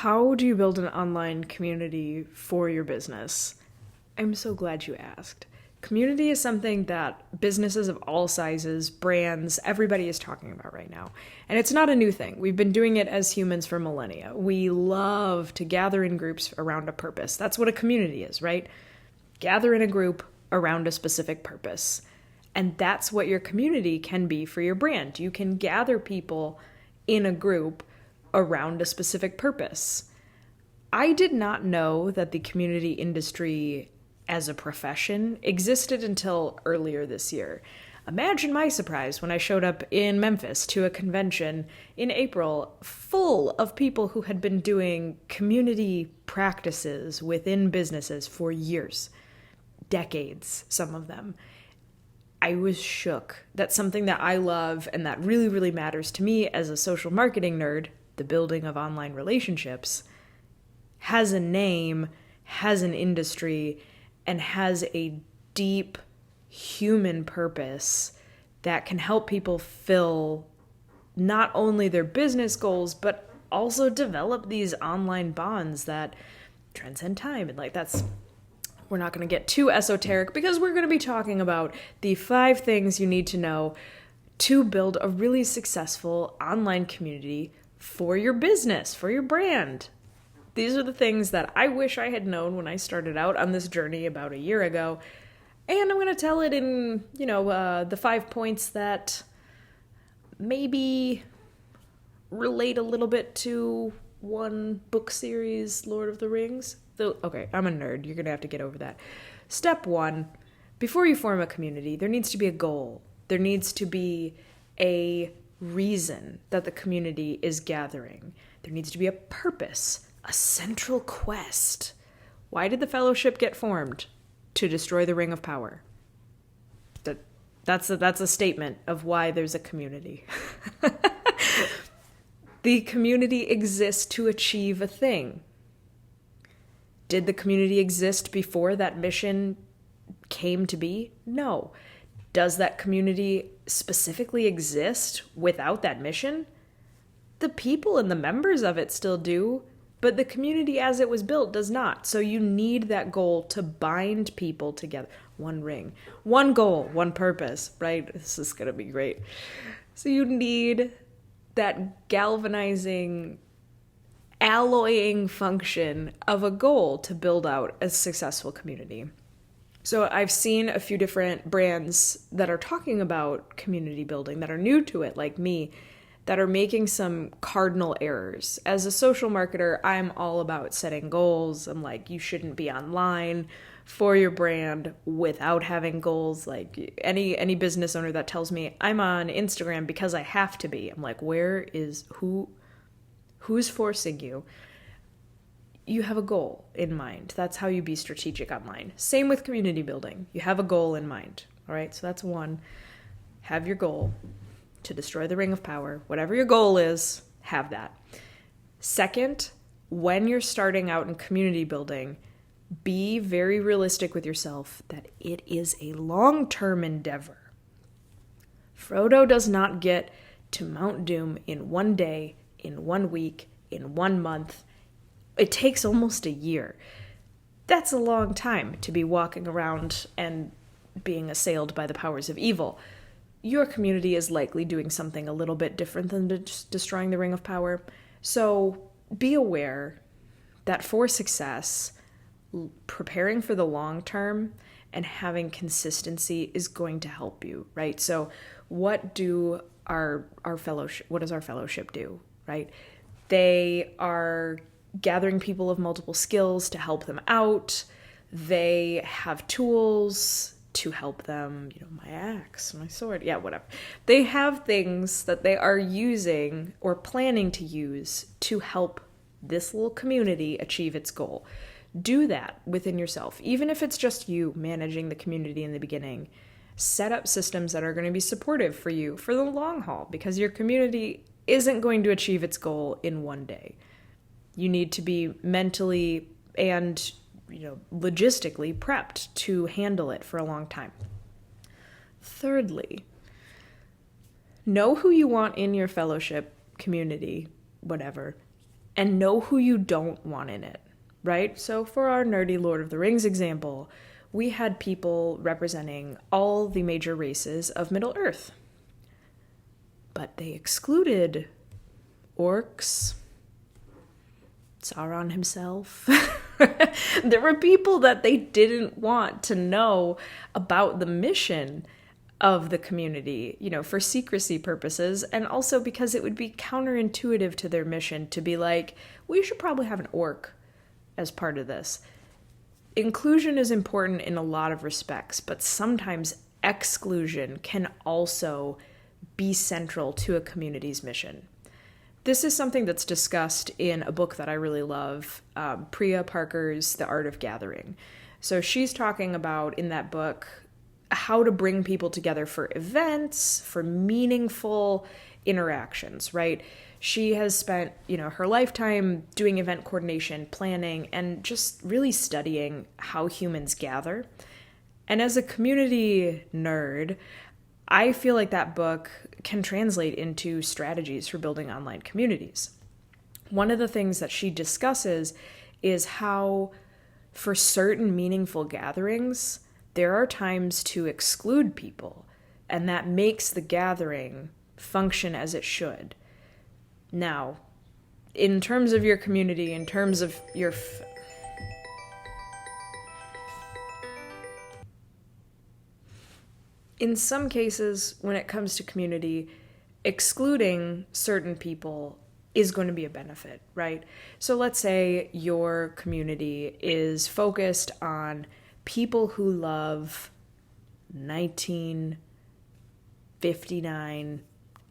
How do you build an online community for your business? I'm so glad you asked. Community is something that businesses of all sizes, brands, everybody is talking about right now. And it's not a new thing. We've been doing it as humans for millennia. We love to gather in groups around a purpose. That's what a community is, right? Gather in a group around a specific purpose. And that's what your community can be for your brand. You can gather people in a group around a specific purpose. I did not know that the community industry as a profession existed until earlier this year. Imagine my surprise when I showed up in Memphis to a convention in April full of people who had been doing community practices within businesses for years, decades, some of them. I was shook that something that I love and that really, really matters to me as a social marketing nerd, the building of online relationships, has a name, has an industry, and has a deep human purpose that can help people fill not only their business goals, but also develop these online bonds that transcend time. And we're not going to get too esoteric because we're going to be talking about the 5 things you need to know to build a really successful online community for your business, for your brand. These are the things that I wish I had known when I started out on this journey about a year ago. And I'm going to tell it in, the 5 points that maybe relate a little bit to one book series, Lord of the Rings. Okay, I'm a nerd. You're going to have to get over that. Step 1, before you form a community, there needs to be a goal. There needs to be a reason that the community is gathering. There needs to be a purpose, a central quest. Why did the fellowship get formed? To destroy the ring of power. That's a statement of why there's a community. The community exists to achieve a thing. Did the community exist before that mission came to be? No. Does that community specifically exist without that mission? The people and the members of it still do, but the community as it was built does not. So you need that goal to bind people together. One ring, one goal, one purpose, right? This is going to be great. So you need that galvanizing, alloying function of a goal to build out a successful community. So I've seen a few different brands that are talking about community building that are new to it, like me, that are making some cardinal errors. As a social marketer, I'm all about setting goals. I'm like, you shouldn't be online for your brand without having goals. Like any business owner that tells me I'm on Instagram because I have to be, I'm like, who's forcing you? You have a goal in mind. That's how you be strategic online. Same with community building. You have a goal in mind. All right, so that's 1. Have your goal to destroy the ring of power. Whatever your goal is, have that. 2nd, when you're starting out in community building, be very realistic with yourself that it is a long-term endeavor. Frodo does not get to Mount Doom in 1 day, in 1 week, in 1 month. It takes almost a year. That's a long time to be walking around and being assailed by the powers of evil. Your community is likely doing something a little bit different than just destroying the ring of power. So be aware that for success, preparing for the long term and having consistency is going to help you, right? So what does our fellowship do, right? They are gathering people of multiple skills to help them out. They have tools to help them, my axe, my sword, whatever. They have things that they are using or planning to use to help this little community achieve its goal. Do that within yourself. Even if it's just you managing the community in the beginning, set up systems that are going to be supportive for you for the long haul, because your community isn't going to achieve its goal in 1 day. You need to be mentally and logistically prepped to handle it for a long time. Thirdly, know who you want in your fellowship, community, whatever, and know who you don't want in it, right? So for our nerdy Lord of the Rings example, we had people representing all the major races of Middle-earth. But they excluded orcs, Sauron himself. There were people that they didn't want to know about the mission of the community, for secrecy purposes, and also because it would be counterintuitive to their mission to be like, we should probably have an orc as part of this. Inclusion is important in a lot of respects, but sometimes exclusion can also be central to a community's mission. This is something that's discussed in a book that I really love, Priya Parker's The Art of Gathering. So she's talking about, in that book, how to bring people together for events, for meaningful interactions, right? She has spent, her lifetime doing event coordination, planning, and just really studying how humans gather. And as a community nerd, I feel like that book can translate into strategies for building online communities. One of the things that she discusses is how, for certain meaningful gatherings, there are times to exclude people, and that makes the gathering function as it should. Now, in terms of your community, in terms of your... In some cases, when it comes to community, excluding certain people is going to be a benefit, right? So let's say your community is focused on people who love 1959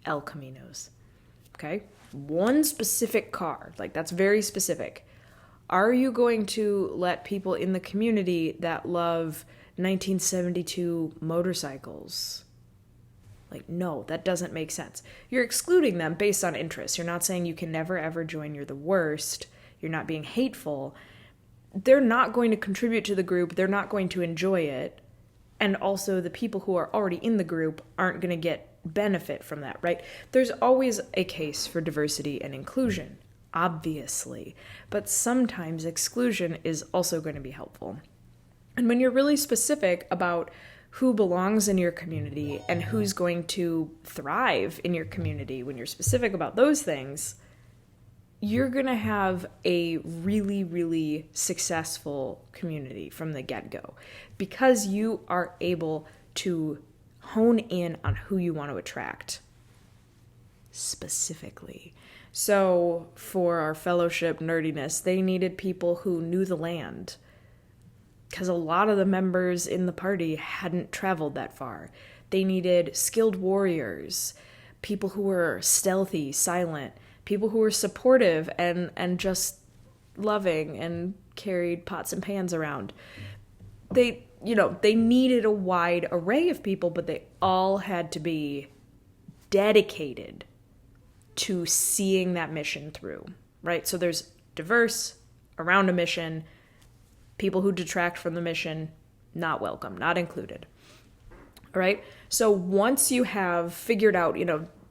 El Caminos, okay? One specific car, that's very specific. Are you going to let people in the community that love 1972 motorcycles? No, that doesn't make sense. You're excluding them based on interest. You're not saying you can never ever join, you're the worst. You're not being hateful. They're not going to contribute to the group. They're not going to enjoy it. And also the people who are already in the group aren't going to get benefit from that, right? There's always a case for diversity and inclusion, obviously. But sometimes exclusion is also going to be helpful. And when you're really specific about who belongs in your community and who's going to thrive in your community, when you're specific about those things, you're going to have a really, really successful community from the get-go because you are able to hone in on who you want to attract specifically. So for our fellowship nerdiness, they needed people who knew the land, because a lot of the members in the party hadn't traveled that far. They needed skilled warriors, people who were stealthy, silent, people who were supportive and just loving and carried pots and pans around. They needed a wide array of people, but they all had to be dedicated to seeing that mission through, right? So there's diverse, around a mission. People who detract from the mission, not welcome, not included. All right? So once you have figured out,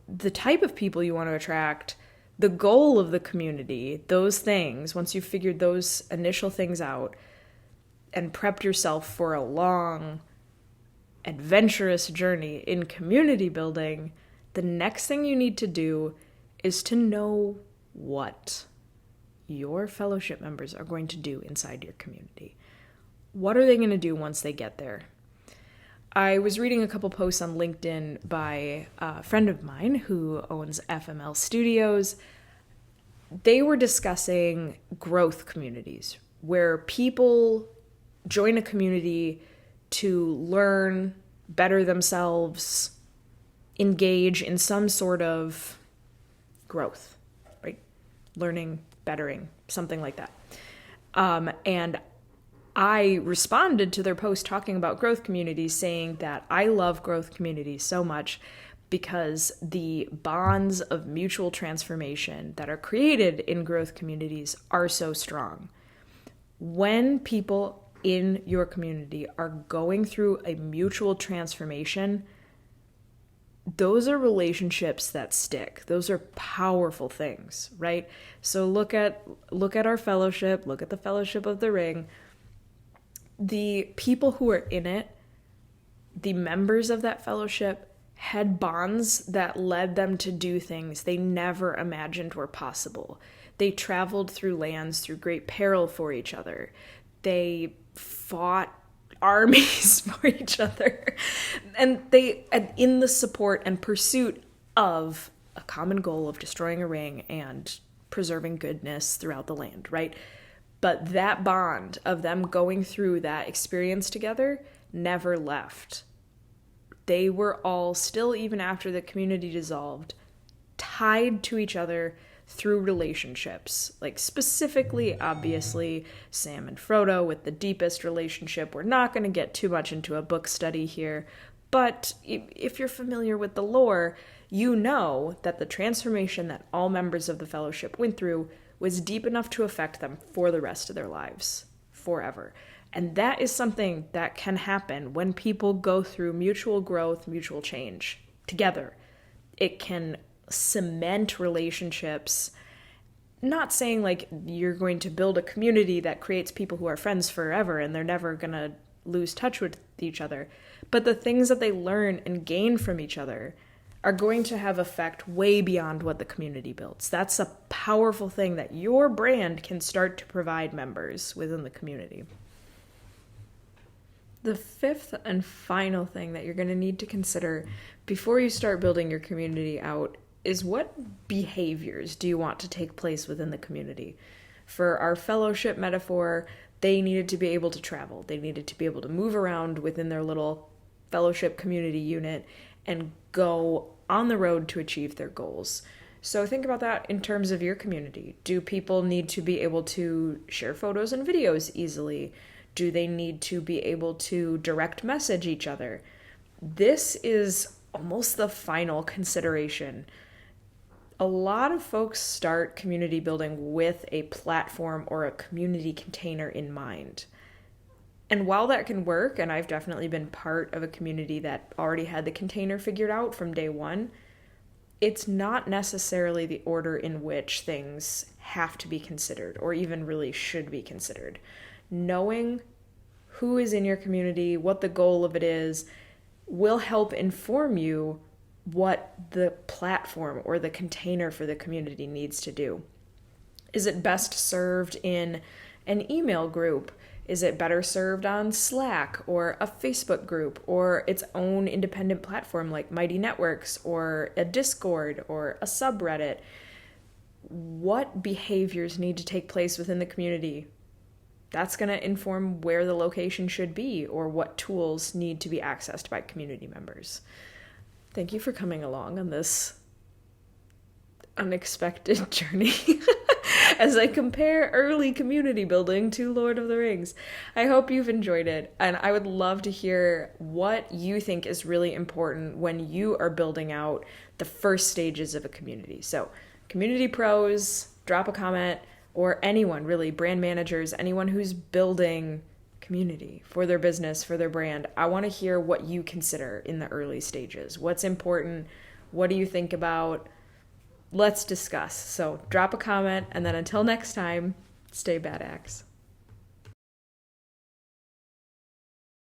the type of people you want to attract, the goal of the community, those things, once you've figured those initial things out and prepped yourself for a long, adventurous journey in community building, the next thing you need to do is to know what your fellowship members are going to do inside your community. What are they going to do once they get there? I was reading a couple posts on LinkedIn by a friend of mine who owns FML Studios. They were discussing growth communities, where people join a community to learn, better themselves, engage in some sort of growth, right? Learning, bettering, something like that. And I responded to their post talking about growth communities, saying that I love growth communities so much because the bonds of mutual transformation that are created in growth communities are so strong. When people in your community are going through a mutual transformation, those are relationships that stick. Those are powerful things, right? So look at our fellowship, look at the Fellowship of the Ring. The people who are in it, the members of that fellowship, had bonds that led them to do things they never imagined were possible. They traveled through lands through great peril for each other. They fought armies for each other. And they, in the support and pursuit of a common goal of destroying a ring and preserving goodness throughout the land, right? But that bond of them going through that experience together never left. They were all still, even after the community dissolved, tied to each other through relationships. Like specifically, obviously, Sam and Frodo with the deepest relationship. We're not going to get too much into a book study here, but if you're familiar with the lore, you know that the transformation that all members of the Fellowship went through was deep enough to affect them for the rest of their lives, forever. And that is something that can happen when people go through mutual growth, mutual change together. It can cement relationships. Not saying like you're going to build a community that creates people who are friends forever and they're never going to lose touch with each other. But the things that they learn and gain from each other are going to have effect way beyond what the community builds. That's a powerful thing that your brand can start to provide members within the community. The fifth and final thing that you're going to need to consider before you start building your community out is what behaviors do you want to take place within the community? For our fellowship metaphor, they needed to be able to travel. They needed to be able to move around within their little fellowship community unit and go on the road to achieve their goals. So think about that in terms of your community. Do people need to be able to share photos and videos easily? Do they need to be able to direct message each other? This is almost the final consideration. A lot of folks start community building with a platform or a community container in mind. And while that can work, and I've definitely been part of a community that already had the container figured out from day one, it's not necessarily the order in which things have to be considered or even really should be considered. Knowing who is in your community, what the goal of it is, will help inform you what the platform or the container for the community needs to do. Is it best served in an email group? Is it better served on Slack or a Facebook group or its own independent platform like Mighty Networks or a Discord or a subreddit? What behaviors need to take place within the community? That's going to inform where the location should be or what tools need to be accessed by community members. Thank you for coming along on this unexpected journey as I compare early community building to Lord of the Rings. I hope you've enjoyed it, and I would love to hear what you think is really important when you are building out the first stages of a community. So, community pros, drop a comment, or anyone really, brand managers, anyone who's building community for their business, for their brand. I want to hear what you consider in the early stages. What's important? What do you think about? Let's discuss. So drop a comment, and then until next time, stay badass.